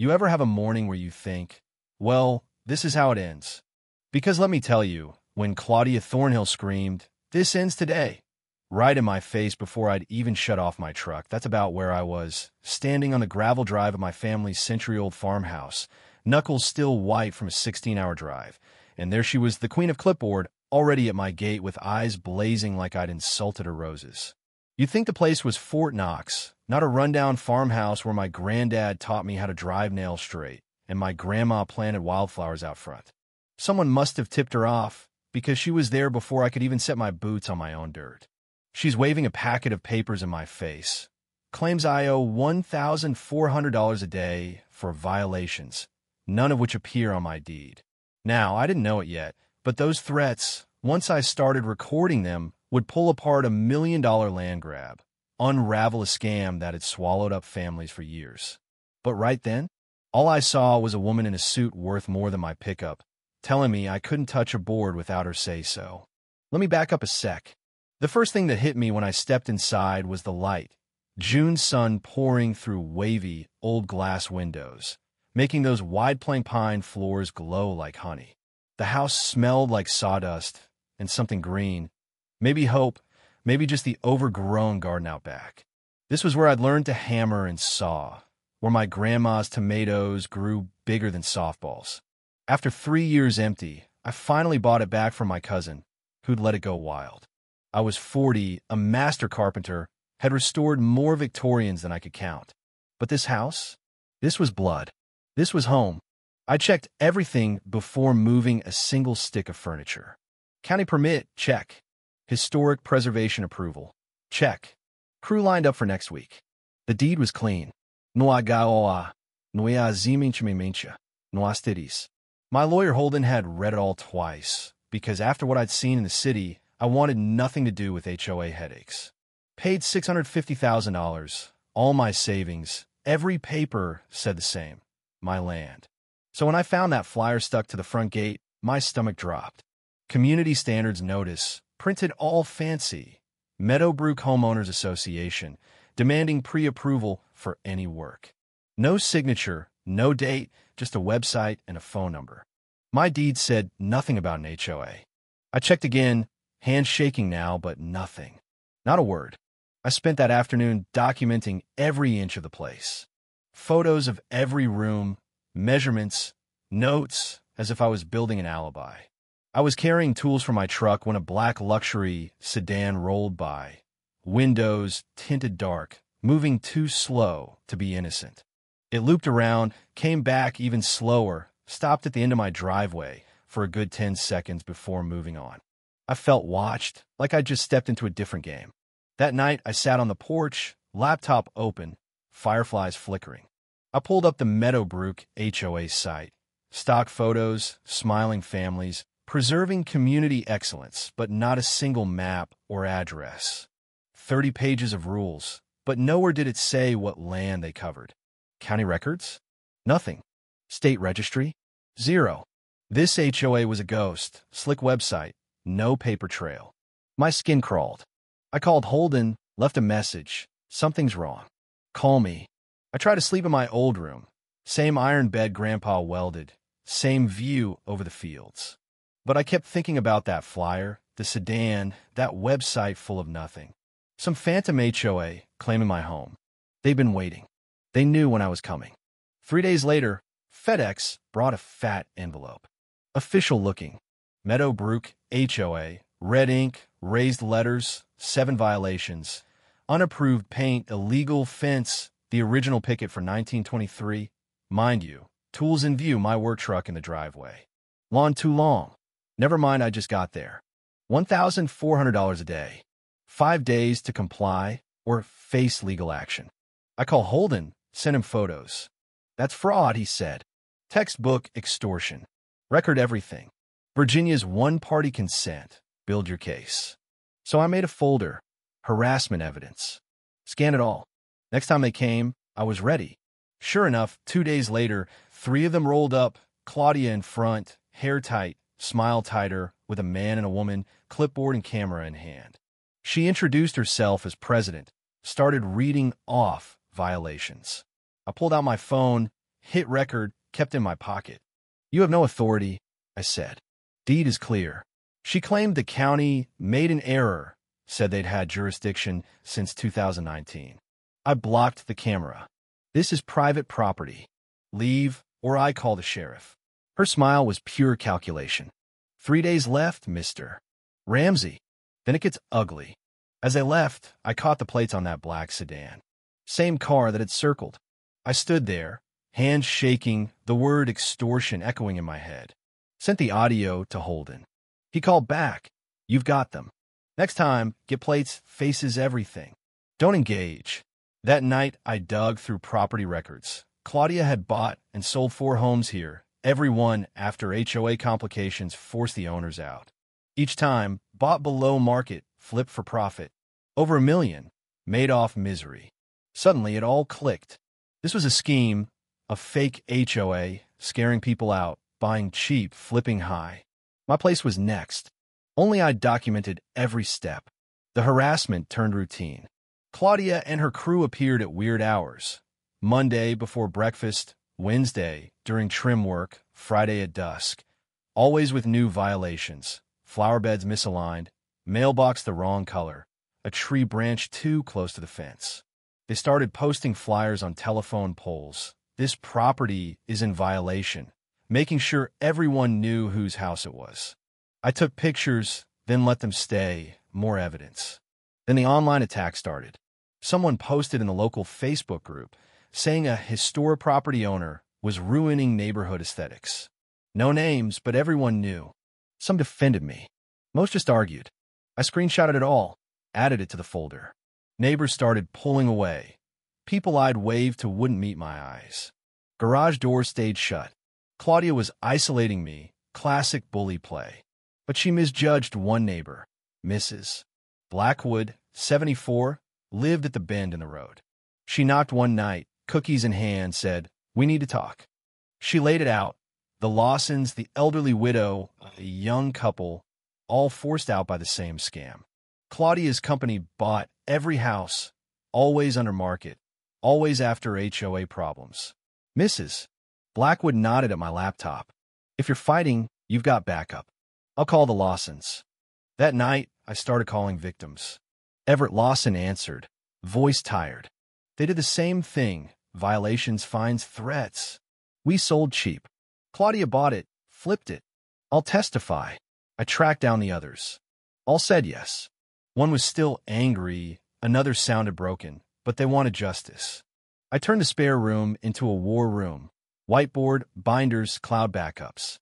You ever have a morning where you think, well, this is how it ends? Because let me tell you, when Claudia Thornhill screamed, "This ends today," right in my face before I'd even shut off my truck, that's about where I was, standing on the gravel drive of my family's century-old farmhouse, knuckles still white from a 16-hour drive. And there she was, the queen of clipboard, already at my gate with eyes blazing like I'd insulted her roses. You'd think the place was Fort Knox, not a rundown farmhouse where my granddad taught me how to drive nails straight and my grandma planted wildflowers out front. Someone must have tipped her off, because she was there before I could even set my boots on my own dirt. She's waving a packet of papers in my face. Claims I owe $1,400 a day for violations, none of which appear on my deed. Now, I didn't know it yet, but those threats, once I started recording them, would pull apart $1 million land grab, unravel a scam that had swallowed up families for years. But right then, all I saw was a woman in a suit worth more than my pickup, telling me I couldn't touch a board without her say-so. Let me back up a sec. The first thing that hit me when I stepped inside was the light. June sun pouring through wavy, old glass windows, making those wide plank pine floors glow like honey. The house smelled like sawdust and something green. Maybe hope, maybe just the overgrown garden out back. This was where I'd learned to hammer and saw, where my grandma's tomatoes grew bigger than softballs. After 3 years empty, I finally bought it back from my cousin, who'd let it go wild. I was 40, a master carpenter, had restored more Victorians than I could count. But this house? This was blood. This was home. I checked everything before moving a single stick of furniture. County permit, check. Historic preservation approval, check. Crew lined up for next week. The deed was clean. Noa gaoa, noia ziminchimimincha, noa stidis. My lawyer Holden had read it all twice, because after what I'd seen in the city, I wanted nothing to do with HOA headaches. Paid $650,000, all my savings, every paper said the same, my land. So when I found that flyer stuck to the front gate, my stomach dropped. Community Standards Notice, printed all fancy, Meadowbrook Homeowners Association, demanding pre-approval for any work. No signature, no date, just a website and a phone number. My deed said nothing about an HOA. I checked again, hands shaking now, but nothing. Not a word. I spent that afternoon documenting every inch of the place. Photos of every room, measurements, notes, as if I was building an alibi. I was carrying tools from my truck when a black luxury sedan rolled by, windows tinted dark, moving too slow to be innocent. It looped around, came back even slower, stopped at the end of my driveway for a good 10 seconds before moving on. I felt watched, like I'd just stepped into a different game. That night, I sat on the porch, laptop open, fireflies flickering. I pulled up the Meadowbrook HOA site. Stock photos, smiling families, preserving community excellence, but not a single map or address. 30 pages of rules, but nowhere did it say what land they covered. County records? Nothing. State registry? Zero. This HOA was a ghost, slick website, no paper trail. My skin crawled. I called Holden, left a message. Something's wrong. Call me. I tried to sleep in my old room. Same iron bed Grandpa welded. Same view over the fields. But I kept thinking about that flyer, the sedan, that website full of nothing. Some phantom HOA claiming my home. They'd been waiting. They knew when I was coming. 3 days later, FedEx brought a fat envelope. Official looking. Meadowbrook HOA, red ink, raised letters, 7 violations. Unapproved paint, illegal fence, the original picket for 1923. Mind you, tools in view, my work truck in the driveway. Lawn too long. Never mind, I just got there. $1,400 a day. 5 days to comply or face legal action. I call Holden, sent him photos. That's fraud, he said. Textbook extortion. Record everything. Virginia's one-party consent. Build your case. So I made a folder. Harassment evidence. Scan it all. Next time they came, I was ready. Sure enough, 2 days later, 3 of them rolled up, Claudia in front, hair tight, smile tighter, with a man and a woman, clipboard and camera in hand. She introduced herself as president, started reading off violations. I pulled out my phone, hit record kept in my pocket. You have no authority, I said. Deed is clear. She claimed the county made an error, said they'd had jurisdiction since 2019. I blocked the camera. This is private property. Leave, or I call the sheriff. Her smile was pure calculation. 3 days left, Mr. Ramsey. Then it gets ugly. As I left, I caught the plates on that black sedan. Same car that had circled. I stood there, hands shaking, the word extortion echoing in my head. Sent the audio to Holden. He called back. You've got them. Next time, get plates, faces, everything. Don't engage. That night, I dug through property records. Claudia had bought and sold 4 homes here, every one after HOA complications forced the owners out. Each time, bought below market, flipped for profit. Over $1 million, made off misery. Suddenly, it all clicked. This was a scheme, a fake HOA, scaring people out, buying cheap, flipping high. My place was next. Only I documented every step. The harassment turned routine. Claudia and her crew appeared at weird hours. Monday before breakfast, Wednesday during trim work, Friday at dusk. Always with new violations. Flower beds misaligned, mailbox the wrong color, a tree branch too close to the fence. They started posting flyers on telephone poles. This property is in violation, making sure everyone knew whose house it was. I took pictures, then let them stay, more evidence. Then the online attack started. Someone posted in the local Facebook group saying a historic property owner was ruining neighborhood aesthetics. No names, but everyone knew. Some defended me. Most just argued. I screenshotted it all, added it to the folder. Neighbors started pulling away. People I'd waved to wouldn't meet my eyes. Garage door stayed shut. Claudia was isolating me, classic bully play. But she misjudged one neighbor, Mrs. Blackwood, 74, lived at the bend in the road. She knocked one night, cookies in hand, said, "We need to talk." She laid it out. The Lawsons, the elderly widow, a young couple, all forced out by the same scam. Claudia's company bought every house, always under market, always after HOA problems. Mrs. Blackwood nodded at my laptop. "If you're fighting, you've got backup. I'll call the Lawsons." That night, I started calling victims. Everett Lawson answered, voice tired. They did the same thing, violations, fines, threats. We sold cheap. Claudia bought it, flipped it. I'll testify. I tracked down the others. All said yes. One was still angry, another sounded broken, but they wanted justice. I turned the spare room into a war room. Whiteboard, binders, cloud backups.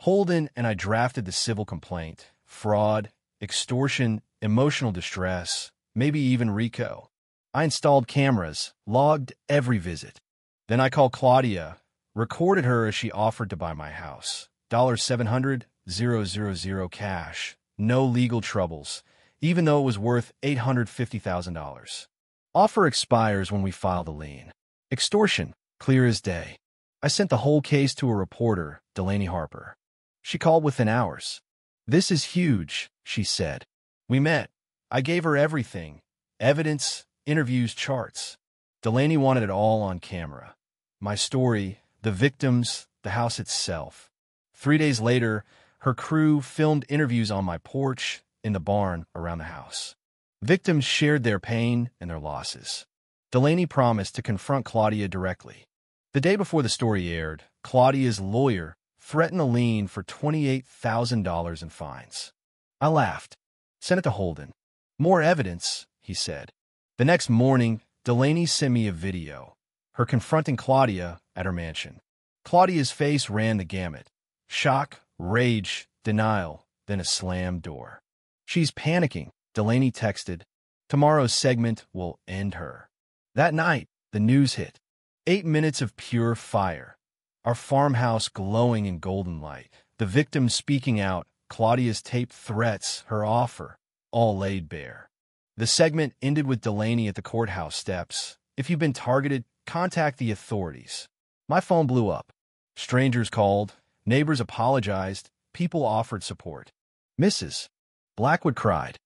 Holden and I drafted the civil complaint, fraud, extortion, emotional distress, maybe even RICO. I installed cameras, logged every visit. Then I called Claudia, recorded her as she offered to buy my house. $700,000 cash, no legal troubles, even though it was worth $850,000. Offer expires when we file the lien. Extortion, clear as day. I sent the whole case to a reporter, Delaney Harper. She called within hours. "This is huge," she said. We met. I gave her everything. Evidence, interviews, charts. Delaney wanted it all on camera. My story, the victims, the house itself. 3 days later, her crew filmed interviews on my porch, in the barn, around the house. Victims shared their pain and their losses. Delaney promised to confront Claudia directly. The day before the story aired, Claudia's lawyer threatened a lien for $28,000 in fines. I laughed. Sent it to Holden. "More evidence," he said. The next morning, Delaney sent me a video, her confronting Claudia at her mansion. Claudia's face ran the gamut. Shock, rage, denial, then a slammed door. "She's panicking," Delaney texted. "Tomorrow's segment will end her." That night, the news hit. 8 minutes of pure fire. Our farmhouse glowing in golden light. The victims speaking out, Claudia's taped threats, her offer, all laid bare. The segment ended with Delaney at the courthouse steps. "If you've been targeted, contact the authorities." My phone blew up. Strangers called. Neighbors apologized. People offered support. Mrs. Blackwood cried.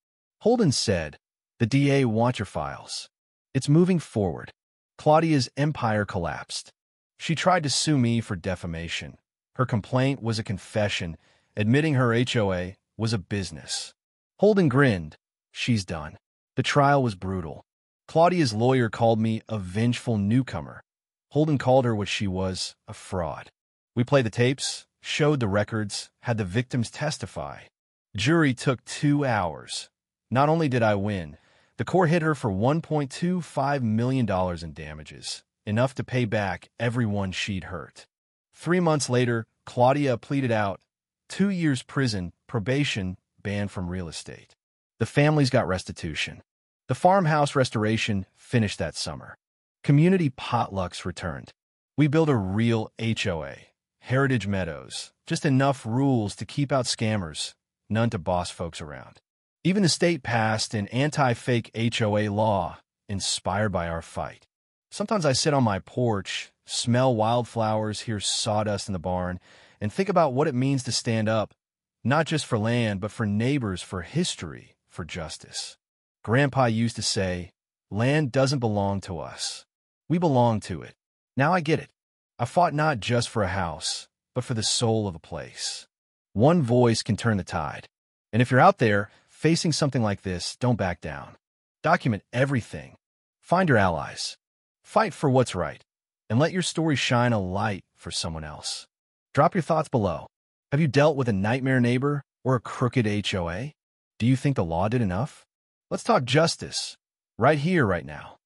Holden said, "The DA wants your files. It's moving forward." Claudia's empire collapsed. She tried to sue me for defamation. Her complaint was a confession, admitting her HOA was a business. Holden grinned. She's done. The trial was brutal. Claudia's lawyer called me a vengeful newcomer. Holden called her what she was, a fraud. We played the tapes, showed the records, had the victims testify. Jury took 2 hours. Not only did I win, the court hit her for $1.25 million in damages, enough to pay back everyone she'd hurt. 3 months later, Claudia pleaded out. 2 years prison, probation, banned from real estate. The families got restitution. The farmhouse restoration finished that summer. Community potlucks returned. We built a real HOA, Heritage Meadows, just enough rules to keep out scammers, none to boss folks around. Even the state passed an anti-fake HOA law, inspired by our fight. Sometimes I sit on my porch, smell wildflowers, hear sawdust in the barn, and think about what it means to stand up, not just for land, but for neighbors, for history, for justice. Grandpa used to say, land doesn't belong to us. We belong to it. Now I get it. I fought not just for a house, but for the soul of a place. One voice can turn the tide. And if you're out there facing something like this, don't back down. Document everything. Find your allies. Fight for what's right. And let your story shine a light for someone else. Drop your thoughts below. Have you dealt with a nightmare neighbor or a crooked HOA? Do you think the law did enough? Let's talk justice. Right here, right now.